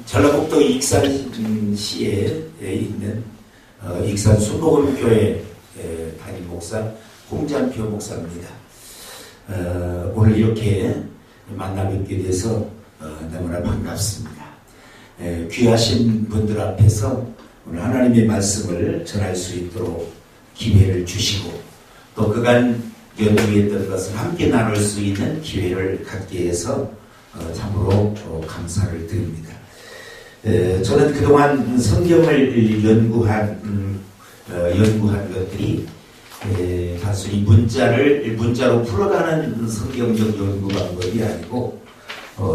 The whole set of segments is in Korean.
전라북도 익산시에 있는 익산 순복음교회 담임 목사 홍장표 목사입니다. 오늘 이렇게 만나 뵙게 돼서 너무나 반갑습니다. 귀하신 분들 앞에서 오늘 하나님의 말씀을 전할 수 있도록 기회를 주시고 또 그간 연구했던 것을 함께 나눌 수 있는 기회를 갖게 해서 참으로 감사를 드립니다. 저는 그동안 성경을 연구한 것들이 단순히 문자로 풀어가는 성경적 연구 방법이 아니고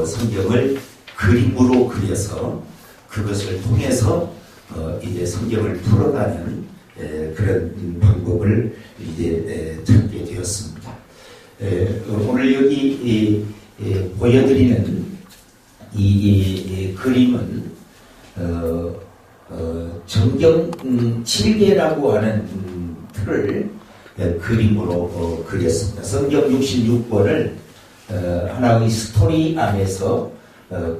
성경을 그림으로 그려서 그것을 통해서 이제 성경을 풀어가는 그런 방법을 이제 찾게 되었습니다. 오늘 여기 보여드리는 이 그림은 정경 7개라고 하는 틀을 그림으로 그렸습니다. 성경 66권을 하나의 스토리 안에서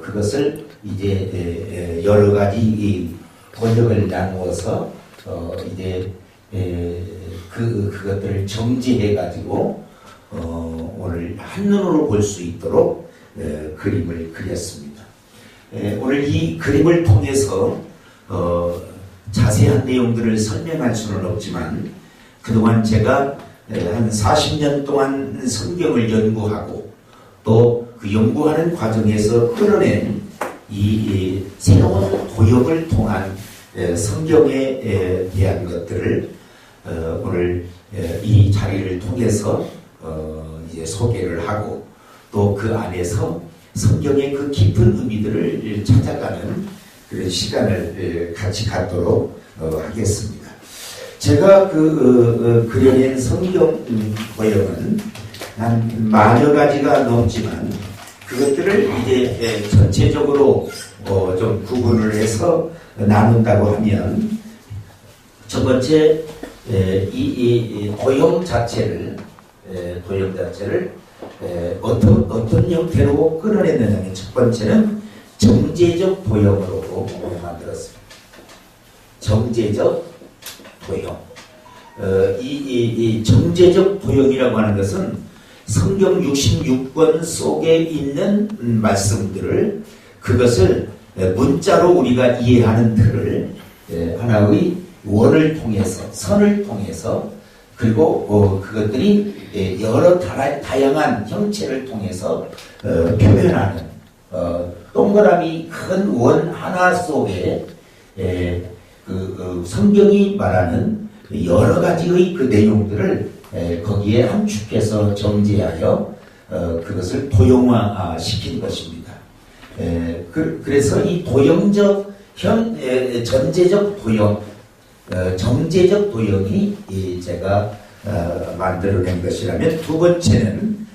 그것을 이제 여러 가지 번역을 나누어서 이제 그것들을 정제해 가지고 오늘 한눈으로 볼 수 있도록 그림을 그렸습니다. 오늘 이 그림을 통해서 자세한 내용들을 설명할 수는 없지만 그동안 제가 한 40년 동안 성경을 연구하고 또 그 연구하는 과정에서 끌어낸 이 새로운 도역을 통한 성경에 대한 것들을 오늘 이 자리를 통해서 이제 소개를 하고 또 그 안에서 성경의 그 깊은 의미들을 찾아가는 그런 시간을 같이 갖도록 하겠습니다. 제가 그려낸 성경 모형은 한 10,000여 가지가 넘지만 그것들을 이제 전체적으로 좀 구분을 해서 나눈다고 하면 첫 번째 이 도형 자체를 어떤 형태로 끌어냈느냐면 첫 번째는 정제적 도형으로 만들었습니다. 정제적 도형. 이 정제적 도형이라고 하는 것은 성경 66권 속에 있는 말씀들을 그것을 문자로 우리가 이해하는 틀을 하나의 원을 통해서 선을 통해서 그리고 그것들이 여러 다양한 형체를 통해서 표현하는 동그라미 큰 원 하나 속에 성경이 말하는 여러 가지의 그 내용들을 거기에 함축해서 정제하여 그것을 도형화 시킨 것입니다. 그래서 이 도형적 전제적 도형, 정제적 도형이 제가 만들어낸 것이라면 두 번째는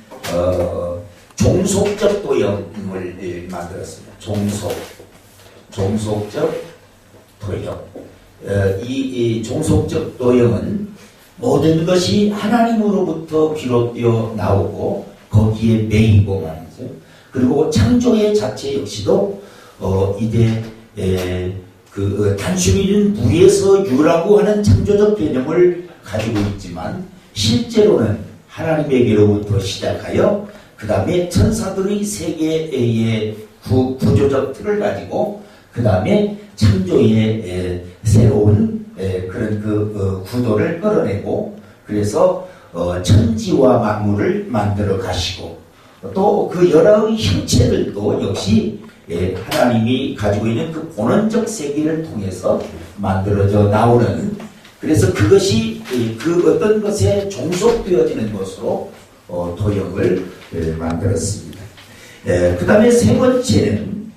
종속적 도형을 만들었습니다. 종속적 도형. 이 종속적 도형은 모든 것이 하나님으로부터 비롯되어 나오고 거기에 매이고 말이죠. 그리고 창조의 자체 역시도 이제 단순히는 무에서 유라고 하는 창조적 개념을 가지고 있지만 실제로는 하나님에게로부터 시작하여 그 다음에 천사들의 세계의 구조적 틀을 가지고 그 다음에 창조의 새로운 그런 구도를 끌어내고 그래서 천지와 만물을 만들어 가시고 또 그 여러 형체들도 역시 하나님이 가지고 있는 그 본원적 세계를 통해서 만들어져 나오는 그래서 그것이 그 어떤 것에 종속되어지는 것으로 도형을 만들었습니다. 그 다음에 세 번째는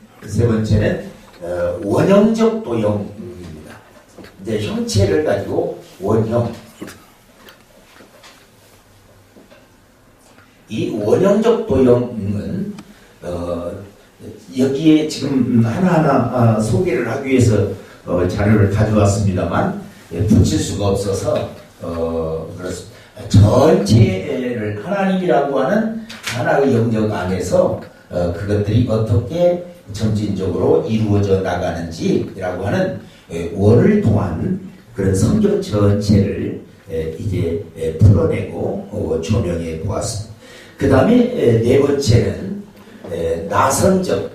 원형적 도형입니다. 이제 형체를 가지고 원형. 이 원형적 도형은 여기에 지금 하나하나 소개를 하기 위해서 자료를 가져왔습니다만 붙일 수가 없어서 그렇습니다. 전체를 하나님이라고 하는 하나의 영역 안에서 그것들이 어떻게 점진적으로 이루어져 나가는지라고 하는 원을 통한 그런 성경 전체를 이제 풀어내고 조명해 보았습니다. 그 다음에 네 번째는 나선적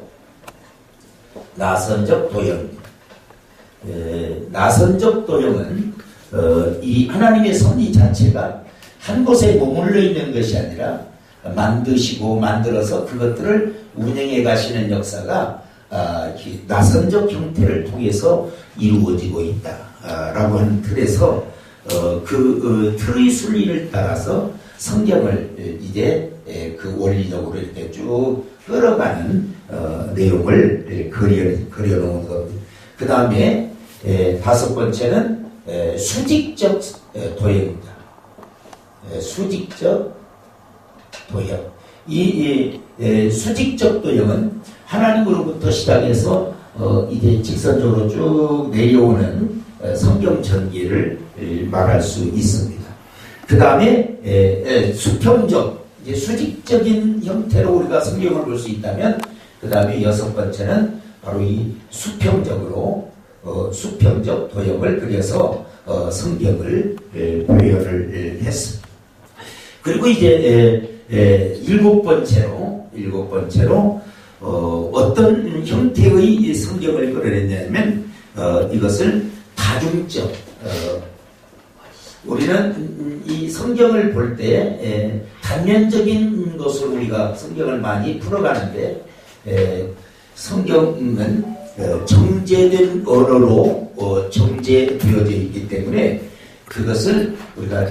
도형입니다. 나선적 도형은 이 하나님의 섭리 자체가 한 곳에 머물러 있는 것이 아니라 만드시고 만들어서 그것들을 운영해 가시는 역사가 나선적 형태를 통해서 이루어지고 있다라고 하는 틀에서 그 틀의 순리를 따라서 성경을 이제 그 원리적으로 이렇게 쭉 끌어가는 내용을 그려놓은 겁니다. 그 다음에 다섯 번째는 수직적 도형입니다. 수직적 도형. 이 수직적 도형은 하나님으로부터 시작해서 이제 직선적으로 쭉 내려오는 성경 전기를 말할 수 있습니다. 그 다음에 수평적, 이제 수직적인 형태로 우리가 성경을 볼 수 있다면, 그 다음에 여섯 번째는 바로 이 수평적으로 수평적 도형을 그려서 성경을 표현을 했습니다. 그리고 이제 일곱 번째로 어떤 형태의 성경을 끌어냈냐면 이것을 다중적, 우리는 이 성경을 볼 때 단면적인 것으로 우리가 성경을 많이 풀어가는데 성경은 정제된 언어로 정제되어져 있기 때문에 그것을 우리가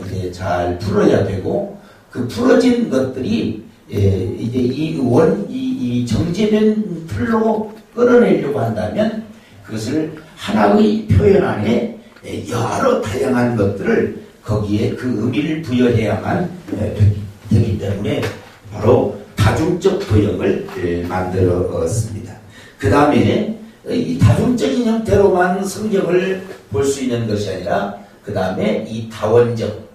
이제 잘 풀어야 되고, 그 풀어진 것들이 이제 이 정제된 틀로 끌어내려고 한다면 그것을 하나의 표현 안에 여러 다양한 것들을 거기에 그 의미를 부여해야만 되기 때문에 바로 다중적 도형을 만들었습니다. 그 다음에 이 다중적인 형태로만 성경을 볼 수 있는 것이 아니라 그 다음에 이 다원적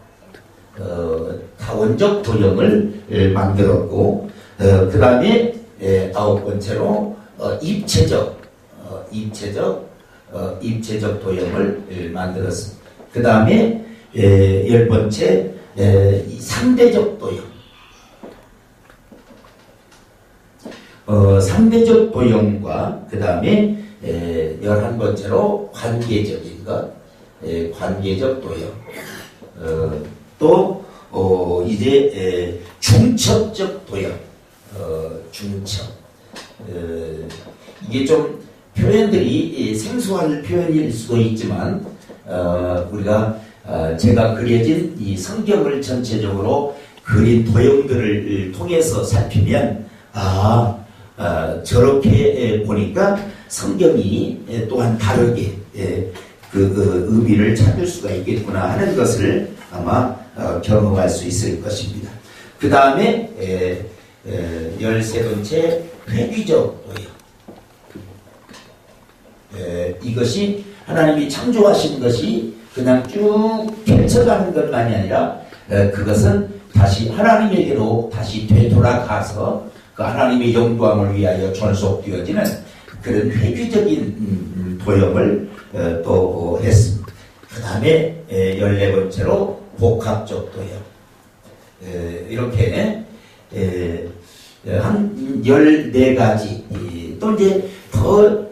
도형을 만들었고, 그 다음에 아홉 번째로 입체적 도형을 만들었습니다. 그 다음에 열 번째 이 상대적 도형. 상대적 도형과 그 다음에 11번째로 관계적인 것, 관계적 도형. 또 이제 중첩적 도형, 중첩. 이게 좀 표현들이 생소한 표현일 수도 있지만 우리가 제가 그려진 이 성경을 전체적으로 그린 도형들을 통해서 살피면 저렇게 보니까 성경이 또한 다르게 그 의미를 찾을 수가 있겠구나 하는 것을 아마 경험할 수 있을 것입니다. 그 다음에 13번째 회귀적 도형. 이것이 하나님이 창조하신 것이 그냥 쭉 펼쳐가는 것만이 아니라 그것은 다시 하나님에게로 다시 되돌아가서 그 하나님의 영광을 위하여 존속되어지는 그런 회귀적인 도형을 또 했습니다. 그 다음에 14번째로 복합적 도형. 이렇게 한 14가지 또 이제 더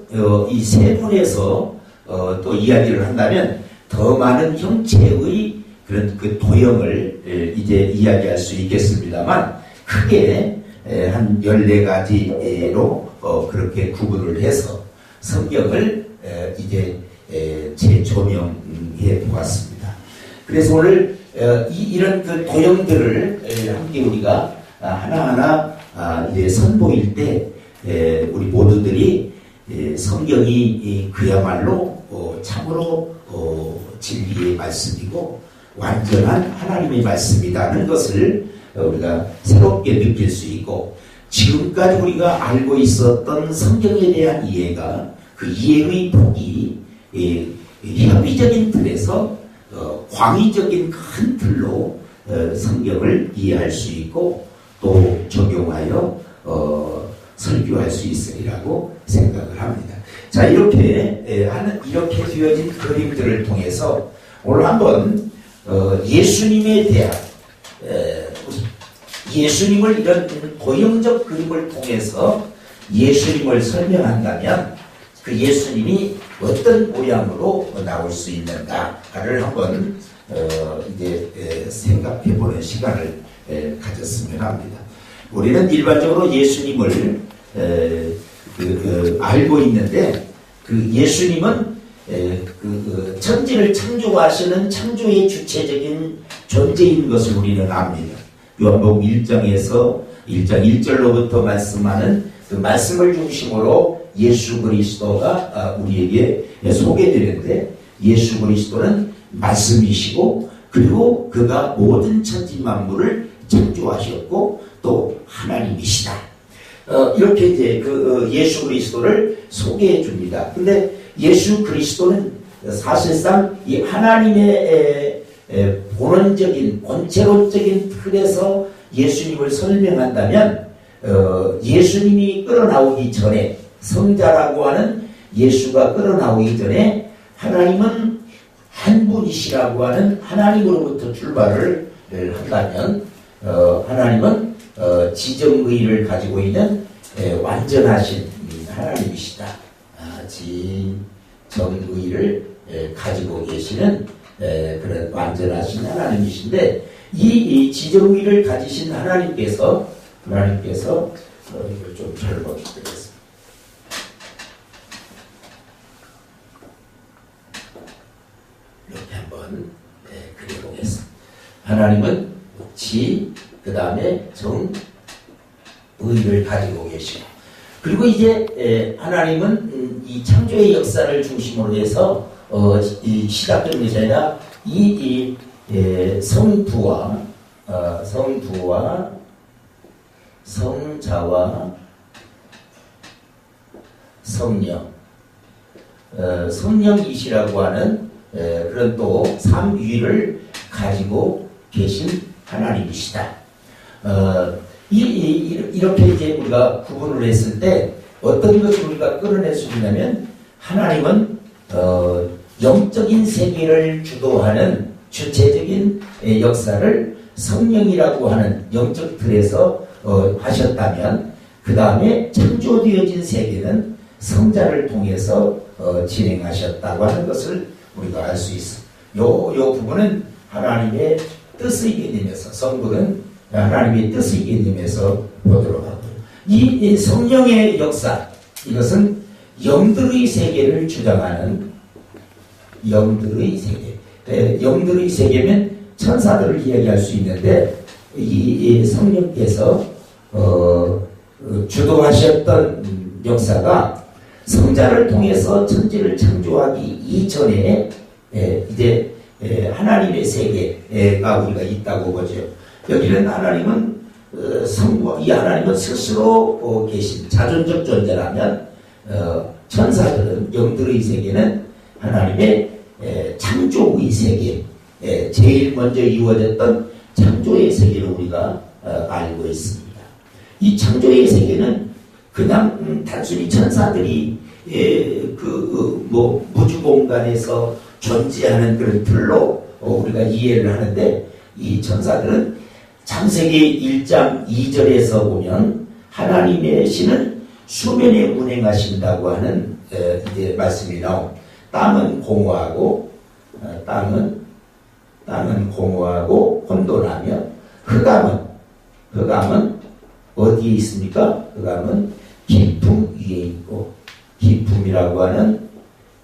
이 세 분에서 또 이야기를 한다면 더 많은 형체의 그런 그 도형을 이제 이야기할 수 있겠습니다만, 크게 한 14가지로 그렇게 구분을 해서 성경을 이제 재조명해 보았습니다. 그래서 오늘 이런 그 도형들을 함께 우리가 하나하나 이제 선보일 때 우리 모두들이 성경이 그야말로 참으로 진리의 말씀이고 완전한 하나님의 말씀이라는 것을 우리가 새롭게 느낄 수 있고, 지금까지 우리가 알고 있었던 성경에 대한 이해가 그 이해의 폭이 협의적인 틀에서 광의적인 큰 틀로 성경을 이해할 수 있고 또 적용하여 설교할 수 있으리라고 생각을 합니다. 자, 이렇게 되어진 그림들을 통해서 오늘 한번 예수님에 대한 예수님을 이런 도형적 그림을 통해서 예수님을 설명한다면 그 예수님이 어떤 모양으로 나올 수 있는가를 한번 이제 생각해보는 시간을 가졌으면 합니다. 우리는 일반적으로 예수님을 알고 있는데 그 예수님은 천지를 창조하시는 창조의 주체적인 존재인 것을 우리는 압니다. 요한복음 1장에서 1장 1절로부터 말씀하는 그 말씀을 중심으로 예수 그리스도가 우리에게 소개되는데 예수 그리스도는 말씀이시고 그리고 그가 모든 천지 만물을 창조하셨고 또 하나님이시다. 이렇게 이제 그 예수 그리스도를 소개해 줍니다. 근데 예수 그리스도는 사실상 이 하나님의 본원적인 본체론적인 틀에서 예수님을 설명한다면 예수님이 끌어나오기 전에 성자라고 하는 예수가 끌어나오기 전에 하나님은 한 분이시라고 하는 하나님으로부터 출발을 한다면 하나님은 지정의를 가지고 있는 완전하신 하나님이시다. 지정의를 가지고 계시는 그런 완전하신 하나님이신데 이 지정의를 가지신 하나님께서 이걸 좀 설명드리겠습니다. 이렇게 한번 그려보겠습니다. 하나님은 그 다음에 정의를 가지고 계시고 그리고 이제 하나님은 이 창조의 역사를 중심으로 해서 시작된 것이 아니라 이 성부와 성자와 성령 성령이시라고 하는 그런 또 삼위를 가지고 계신 하나님이시다. 이렇게 이제 우리가 구분을 했을 때 어떤 것을 우리가 끌어낼 수 있냐면 하나님은 영적인 세계를 주도하는 주체적인 역사를 성령이라고 하는 영적 틀에서 하셨다면 그 다음에 창조되어진 세계는 성자를 통해서 진행하셨다고 하는 것을 우리가 알 수 있습니다. 요 부분은 하나님의 뜻을 이겨내면서 성부는 하나님의 뜻을 이겨내면서 보도록 하고요. 이 성령의 역사 이것은 영들의 세계를 주장하는 영들의 세계. 영들의 세계면 천사들을 이야기할 수 있는데 이 성령께서 주도하셨던 역사가 성자를 통해서 천지를 창조하기 이전에 이제 하나님의 세계가 우리가 있다고 보죠. 여기는 하나님은 성부, 이 하나님은 스스로 계신 자존적 존재라면 천사들은 영들의 세계는 하나님의 창조의 세계, 제일 먼저 이루어졌던 창조의 세계를 우리가 알고 있습니다. 이 창조의 세계는 그냥 단순히 천사들이 무주 공간에서 존재하는 그런 틀로 우리가 이해를 하는데 이 천사들은 창세기 1장 2절에서 보면 하나님의 신은 수면에 운행하신다고 하는 이제 말씀이 나옵니다. 땅은 공허하고 혼돈하며 흑암은 어디에 있습니까? 흑암은 깊음 위에 있고 깊음이라고 하는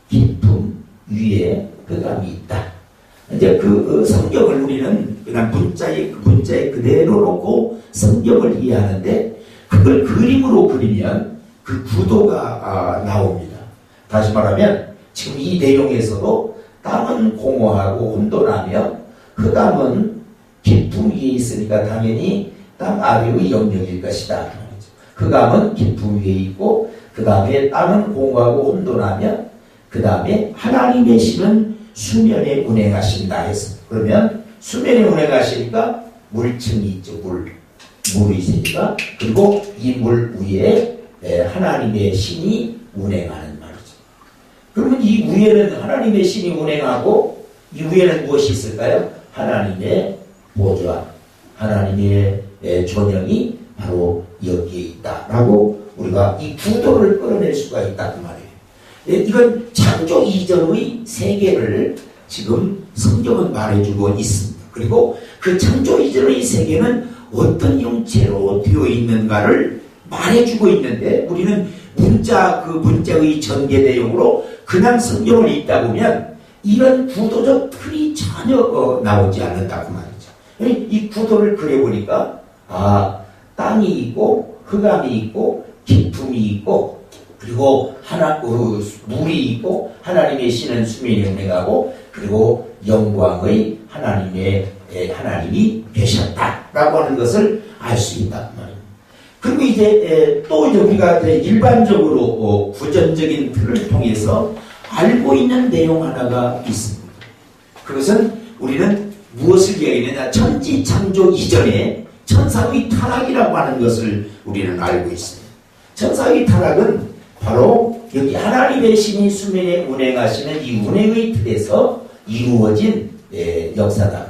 깊음 위에 흑암이 있다. 이제 그 성경을 우리는 그냥 문자에 그대로 놓고 성경을 이해하는데 그걸 그림으로 그리면 그 구도가 나옵니다. 다시 말하면 지금 이 내용에서도 땅은 공허하고 혼돈하며 흑암은 깊음 위에 있으니까 당연히 땅 아래의 영역일 것이다. 흑암은 깊음 위에 있고 그 다음에 땅은 공허하고 혼돈하며 그 다음에 하나님의 신은 수면에 운행하신다 해서 그러면 수면에 운행하시니까 물층이 있죠. 물의 세계가 그리고 이 물 위에 하나님의 신이 운행하는 말이죠. 그러면 이 위에는 하나님의 신이 운행하고 이 위에는 무엇이 있을까요? 하나님의 보좌, 하나님의 존영이 바로 여기에 있다라고 우리가 이 구도를 끌어낼 수가 있다 그 말이에요. 이건 창조 이전의 세계를 지금 성경은 말해주고 있습니다. 그리고 그 창조 이전의 세계는 어떤 형체로 되어 있는가를 말해주고 있는데 우리는 그 문자의 전개 내용으로 그냥 성경을 읽다 보면 이런 구도적 틀이 전혀 나오지 않는다 그 말이죠. 이 구도를 그려보니까 땅이 있고 흑암이 있고 깊음이 있고 그리고 물이 있고 하나님의 신은 수면에 운행하고 그리고 영광의 하나님이 계셨다라고 하는 것을 알 수 있다 말입니다. 그리고 이제 또 우리가 일반적으로 구전적인 틀을 통해서 알고 있는 내용 하나가 있습니다. 그것은 우리는 무엇을 이야기하느냐? 천지 창조 이전에 천사의 타락이라고 하는 것을 우리는 알고 있습니다. 천사의 타락은 바로 여기 하나님의 신이 수면에 운행하시는 이 운행의 틀에서 이루어진 역사다.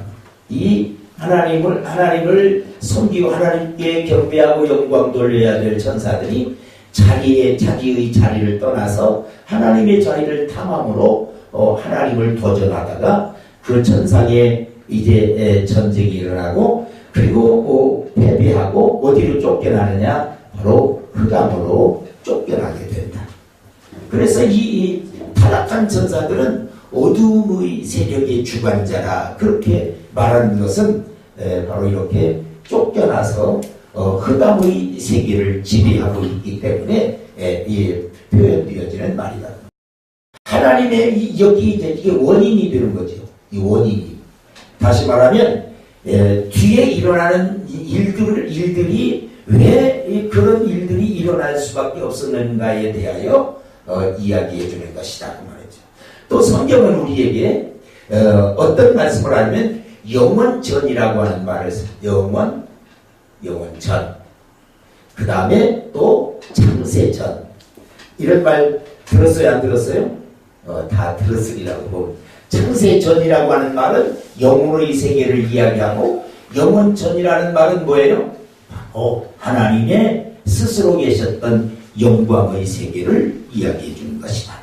이 하나님을 섬기고 하나님께 경배하고 영광 돌려야 될 천사들이 자기의 자리를 떠나서 하나님의 자리를 탐함으로 하나님을 도전하다가 그 천상에 이제 전쟁이 일어나고 그리고 패배하고 어디로 쫓겨나느냐? 바로 흑암으로 쫓겨나게 된다. 그래서 이 타락한 천사들은 어둠의 세력의 주관자라 그렇게 말하는 것은 바로 이렇게 쫓겨나서 흑암의 세계를 지배하고 있기 때문에 표현되어지는 말이다. 하나님의 여기 이게 원인이 되는 거죠. 이 원인이. 다시 말하면 뒤에 일어나는 일들이 왜 그런 일들이 일어날 수밖에 없었는가에 대하여 이야기해 주는 것이다 그 말이죠. 또 성경은 우리에게 어떤 말씀을 하면 영원전이라고 하는 말을 영원전 그 다음에 또 창세전 이런 말 들었어요 안 들었어요? 다 들었으리라고 보면 창세전이라고 하는 말은 영혼의 세계를 이야기하고 영원전이라는 말은 뭐예요? 하나님의 스스로 계셨던 영광의 세계를 이야기해 주는 것이다.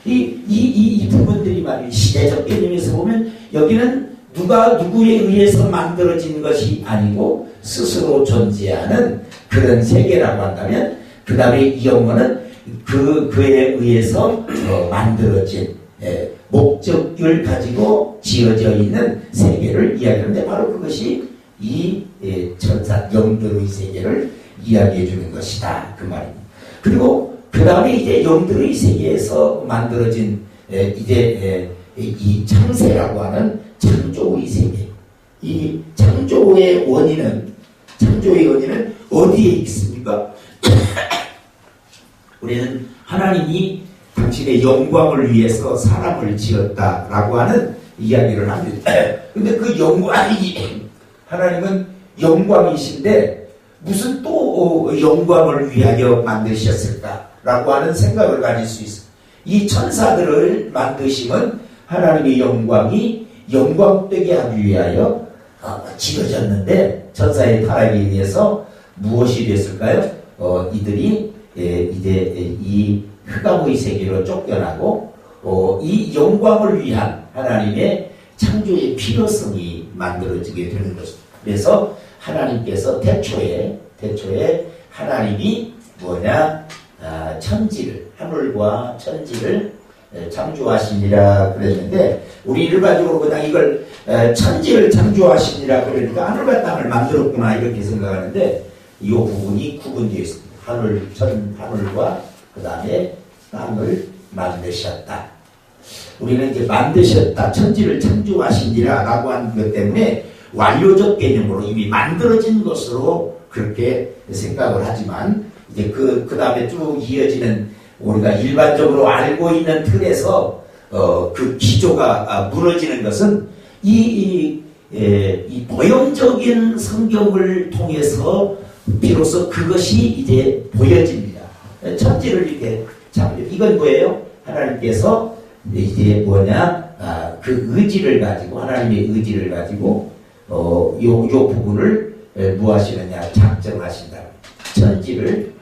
이 부분들이 말이에요. 시대적 개념에서 보면 여기는 누구에 의해서 만들어진 것이 아니고 스스로 존재하는 그런 세계라고 한다면 그 다음에 이 영혼은 그에 의해서 만들어진 목적을 가지고 지어져 있는 세계를 이야기하는데 바로 그것이 이 천사 영들의 세계를 이야기해 주는 것이다 그 말입니다. 그리고 그 다음에 이제 영들의 세계에서 만들어진 이 창세라고 하는 창조의 세계. 이 창조의 원인은 어디에 있습니까? 우리는 하나님이 당신의 영광을 위해서 사람을 지었다라고 하는 이야기를 합니다. 근데 그 하나님은 영광이신데 무슨 또 영광을 위하여 만드셨을까라고 하는 생각을 가질 수 있어요. 이 천사들을 만드심은 하나님의 영광이 영광되게 하기 위하여 지어졌는데 천사의 타락에 의해서 무엇이 됐을까요? 이들이 이제 이 흑암의 세계로 쫓겨나고 이 영광을 위한 하나님의 창조의 필요성이 만들어지게 되는 것입니다. 그래서 하나님께서 태초에 하나님이 하늘과 천지를 창조하시니라 그랬는데 우리 일반적으로 그냥 이걸 천지를 창조하시니라 그러니까 하늘과 땅을 만들었구나 이렇게 생각하는데 이 부분이 구분되어 있습니다. 하늘과 그 다음에 땅을 만드셨다. 우리는 이제 만드셨다, 천지를 창조하시니라 라고 하는 것 때문에 완료적 개념으로 이미 만들어진 것으로 그렇게 생각을 하지만 이제 그 다음에 쭉 이어지는 우리가 일반적으로 알고 있는 틀에서 그 기조가 무너지는 것은 이 도형적인 성경을 통해서 비로소 그것이 이제 보여집니다. 천지를 이렇게 창조. 이건 뭐예요? 하나님께서 이제 뭐냐? 그 의지를 가지고, 하나님의 의지를 가지고, 요 부분을 뭐 하시느냐? 작정하신다. 천지를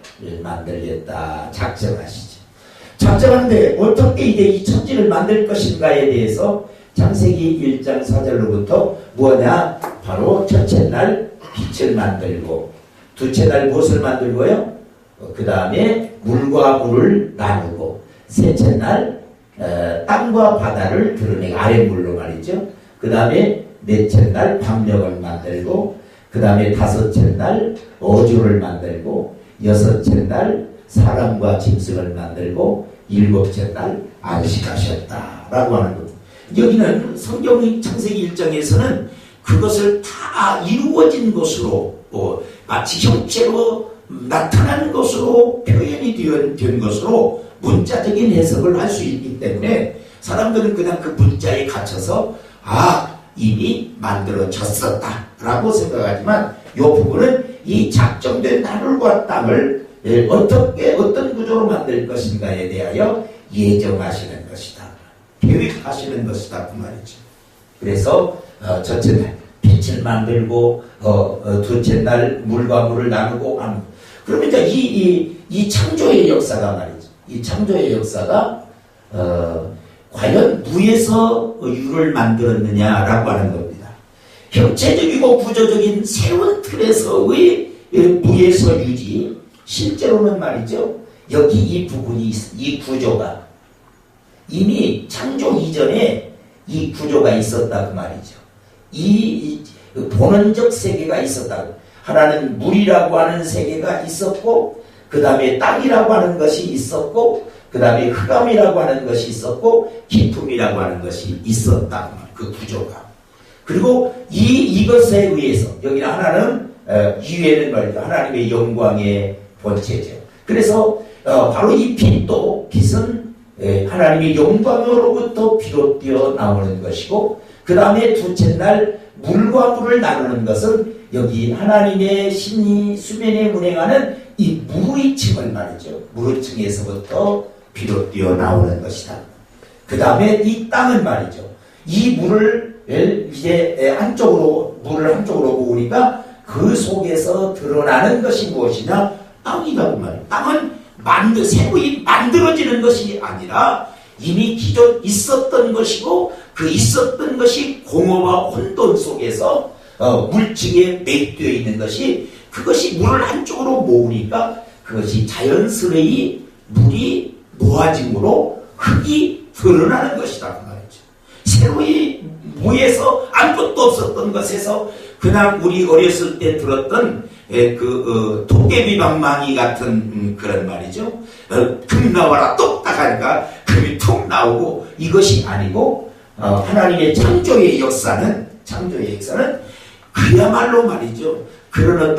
만들겠다. 작정하시죠. 작정하는데 어떻게 이제 이 천지를 만들 것인가에 대해서 창세기 1장 4절로부터 뭐냐? 바로 첫째 날 빛을 만들고, 둘째 날 무엇을 만들고요? 그 다음에 물과 물을 나누고, 셋째 날 땅과 바다를 드러내고, 아랫물로 말이죠. 그 다음에 넷째 날 광명을 만들고, 그 다음에 다섯째 날 어조를 만들고, 여섯째 날 사람과 짐승을 만들고, 일곱째 날 안식하셨다라고 하는 겁니다. 여기는 성경 창세기 1장에서는 그것을 다 이루어진 것으로 마치 형체로 나타난 것으로 표현이 된 것으로 문자적인 해석을 할 수 있기 때문에 사람들은 그냥 그 문자에 갇혀서 이미 만들어졌었다라고 생각하지만 이 부분은 이 작정된 하늘과 땅을 어떤 구조로 만들 것인가에 대하여 예정하시는 것이다. 계획하시는 것이다. 그 말이죠. 그래서 첫째 날 빛을 만들고 둘째 날 물과 물을 나누고 그러면 이제 이 창조의 역사가 말이죠. 이 창조의 역사가 과연 무에서 유를 만들었느냐라고 하는 겁니다. 형체적이고 구조적인 새로운 틀에서의 무에서 유지. 실제로는 말이죠. 여기 이 부분이 이 구조가 이미 창조 이전에 이 구조가 있었다 그 말이죠. 이 본원적 세계가 있었다고. 하나는 물이라고 하는 세계가 있었고, 그 다음에 땅이라고 하는 것이 있었고, 그 다음에 흑암이라고 하는 것이 있었고, 기품이라고 하는 것이 있었다. 그 구조가. 그리고 이것에 의해서 여기는 하나는 위에는 말이죠. 하나님의 영광의 본체죠. 그래서 바로 이 빛은 하나님의 영광으로부터 비롯되어 나오는 것이고, 그 다음에 둘째 날 물과 물을 나누는 것은 여기 하나님의 신이 수면에 운행하는 이 무의층을 말이죠. 무의층에서부터 비롯되어 나오는 것이다. 그 다음에 이 땅은 말이죠. 이 물을 이제 물을 한쪽으로 모으니까 그 속에서 드러나는 것이 무엇이냐? 땅이라고 말이에요. 땅은 새로이 만들어지는 것이 아니라 이미 기존 있었던 것이고, 그 있었던 것이 공허와 혼돈 속에서 물층에 매입되어 있는 것이, 그것이 물을 한쪽으로 모으니까 그것이 자연스레이 물이 모아짐으로 흙이 드러나는 것이다 그 말이죠. 새로이 무에서 아무것도 없었던 것에서 그냥 우리 어렸을 때 들었던 도깨비 방망이 같은 그런 말이죠. 금 나와라 똑딱 하니까 금이 툭 나오고, 이것이 아니고 하나님의 창조의 역사는 그야말로 말이죠. 그런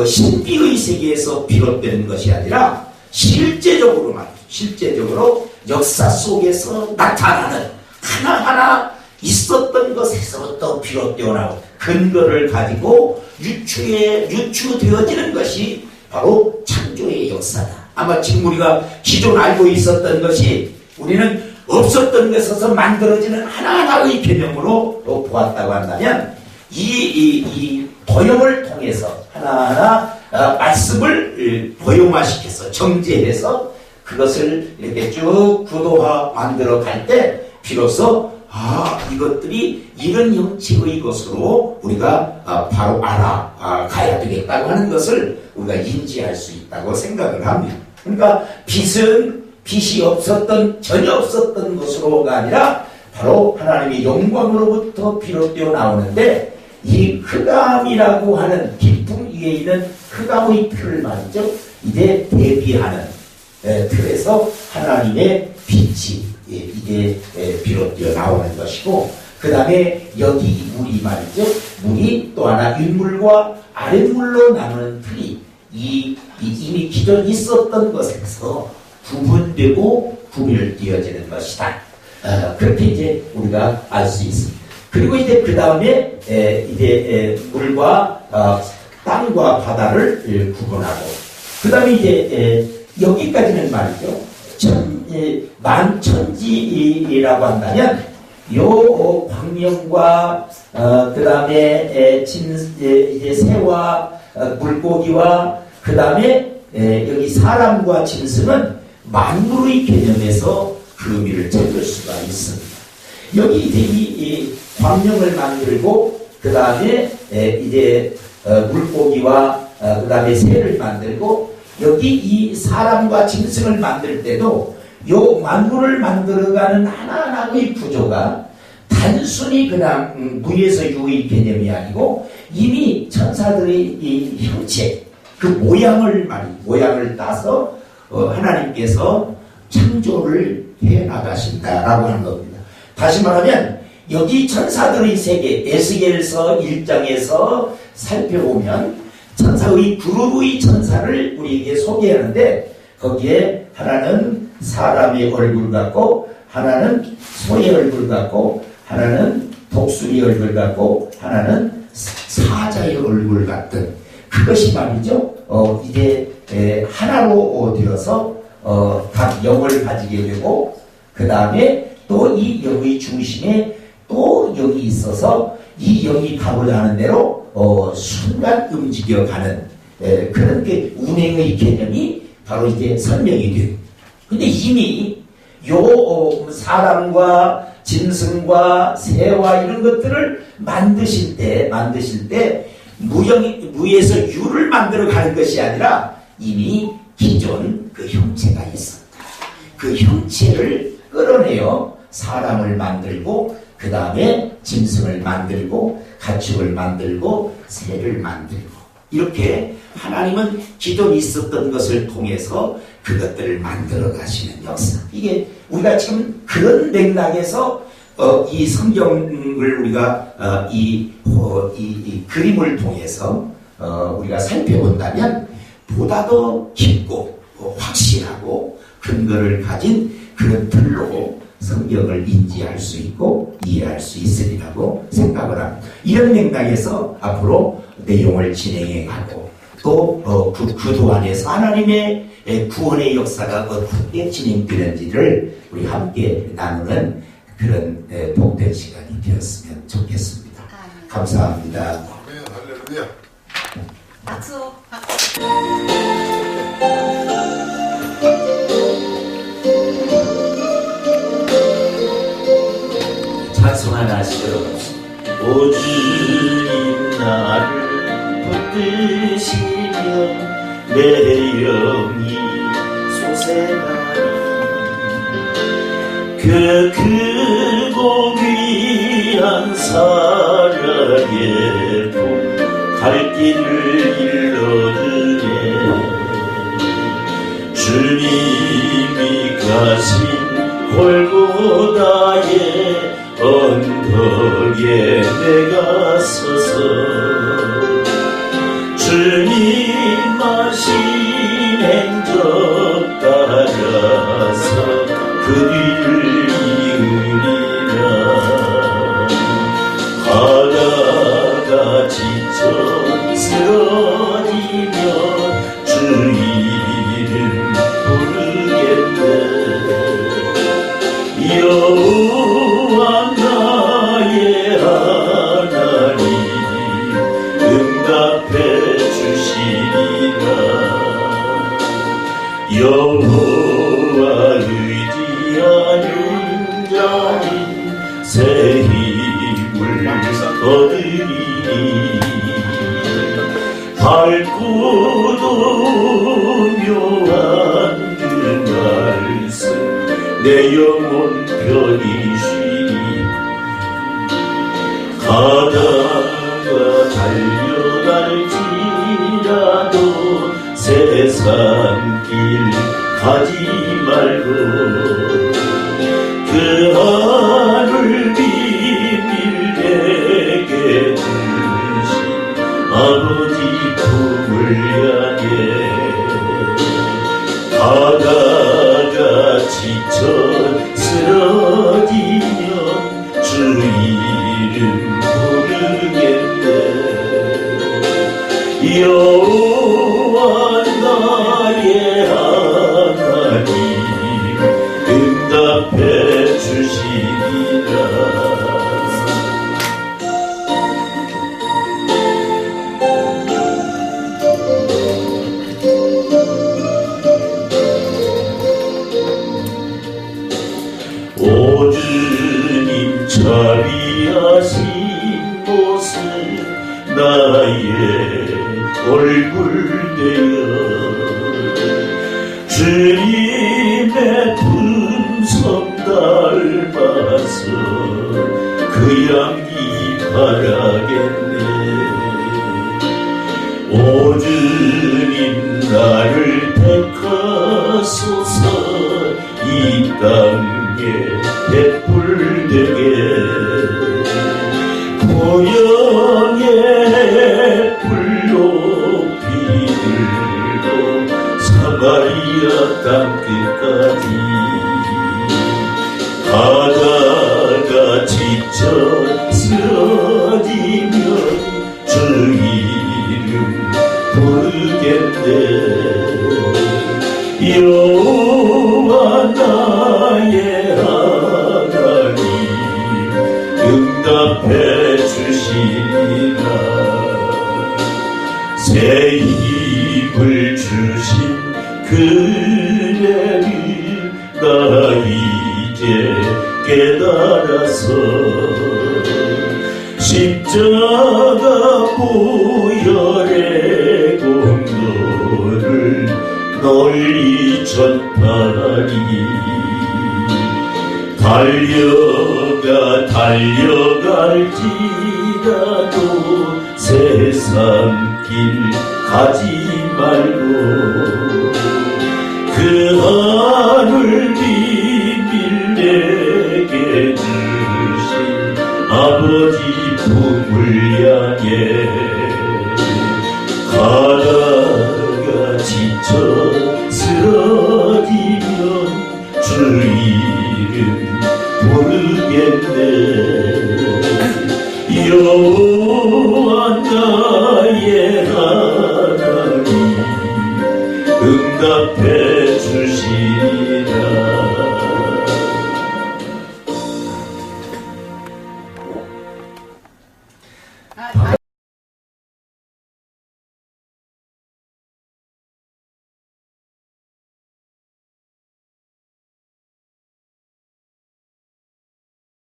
신비의 세계에서 비롯되는 것이 아니라 실제적으로 역사 속에서 나타나는 하나하나 있었던 것에서부터 비롯되어 나온 근거를 가지고 유추되어지는 것이 바로 창조의 역사다. 아마 지금 우리가 기존 알고 있었던 것이 우리는 없었던 것에서 만들어지는 하나하나의 개념으로 보았다고 한다면 이 도형을 통해서 하나하나 말씀을 도형화시켜서 정제해서 그것을 이렇게 쭉 구도화 만들어 갈 때 비로소 이것들이 이런 형체의 것으로 우리가 바로 알아가야 되겠다고 하는 것을 우리가 인지할 수 있다고 생각을 합니다. 그러니까 빛이 전혀 없었던 것으로가 아니라 바로 하나님의 영광으로부터 비롯되어 나오는데, 이 흑암이라고 하는 기품 위에 있는 흑암의 틀을 말이죠. 이제 대비하는 틀에서 하나님의 빛이 이게 비롯되어 나오는 것이고, 그 다음에 여기 물이 말이죠. 물이 또 하나 윗물과 아랫물로 나누는 틀이 이미 기존 있었던 것에서 구분되고 구별되어지는 것이다. 그렇게 이제 우리가 알 수 있습니다. 그리고 이제 그 다음에 물과 땅과 바다를 구분하고, 그 다음에 이제 여기까지는 말이죠. 만천지라고 한다면 요 광명과 그 다음에 이제 새와 물고기와 그 다음에 여기 사람과 짐승은 만물의 개념에서 그 의미를 찾을 수가 있습니다. 여기 이제 이 광명을 만들고 그 다음에 이제 물고기와 그 다음에 새를 만들고 여기 이 사람과 짐승을 만들 때도 요 만물을 만들어가는 하나하나의 구조가 단순히 그냥 무에서 유의 개념이 아니고 이미 천사들의 이 형체, 그 모양을 따서 하나님께서 창조를 해 나가신다라고 하는 겁니다. 다시 말하면 여기 천사들의 세계, 에스겔서 1장에서 살펴보면 천사의 그룹의 천사를 우리에게 소개하는데 거기에 하나는 사람의 얼굴 같고 하나는 소의 얼굴 같고 하나는 독수리 얼굴 같고 하나는 사자의 얼굴 같은 그것이 말이죠. 이제 하나로 되어서 각 영을 가지게 되고 그 다음에 또 이 영의 중심에 또 영이 있어서 이 영이 가고자 하는 대로 순간 움직여가는 그런 게 운행의 개념이 바로 이제 설명이 돼요. 근데 이미 요 사람과 짐승과 새와 이런 것들을 만드실 때 무에서 유를 만들어 가는 것이 아니라 이미 기존 그 형체가 있었다. 그 형체를 끌어내어 사람을 만들고 그 다음에 짐승을 만들고 가축을 만들고 새를 만들고 이렇게 하나님은 기존 있었던 것을 통해서 그것들을 만들어 가시는 역사. 이게 우리가 지금 그런 맥락에서 이 성경을 우리가 이 그림을 통해서 우리가 살펴본다면 보다 더 깊고 확실하고 근거를 가진 그런 틀로 성경을 인지할 수 있고 이해할 수 있으리라고 생각을 합니다. 이런 맥락에서 앞으로 내용을 진행해 가고 또 그 안에서 하나님의 구원의 역사가 어떻게 진행되는지를 우리 함께 나누는 그런 복된 시간이 되었으면 좋겠습니다. 감사합니다. 아멘, 할렐루야. 박수. 찬송 하나 하시도록 오주님 나를 붙드시며 내 영이 솟아나니 그 크고 귀한 사랑의 봄 갈 길을 일러주네 주님이 가신 골고다의 언덕에 내가 서서 주님 마신 행적 따라서 그 뒤를 이으리라 바다가 지쳐 쓰러지면 주 이름 부르겠네 여호와 나의 하나님 응답해 주시리라 여호와 의지하는 자는 새 힘을 얻으리니 밝고도 묘한 그 말씀 내 영혼 편히 쉬니 가다가 달려갈지라도 세상 길 가지 말고 그 하늘 비밀 내게 주신 아버지 품을 향해 가다가 지쳐 쓰러지면 주 이름 부르겠네 여호와 나 자비하신 모습 나의 얼굴 되어 주님의 품성 닮아서 그 향기 바라겠네. 오 주님 나를 택하소서 이 땅에 햇불되게 고향의 불로 비들고 사마리아 땅끝까지 가다가 지쳐 쓰러지면 주 이름 부르겠네. 여호와 나의 하나님 응답해 주시리라. 새 힘을 주신 그네를 나 이제 깨달아서 십자가 보혈의 공로를 널리 전파하리. 달려갈지라도 세상 길 가지 말고 그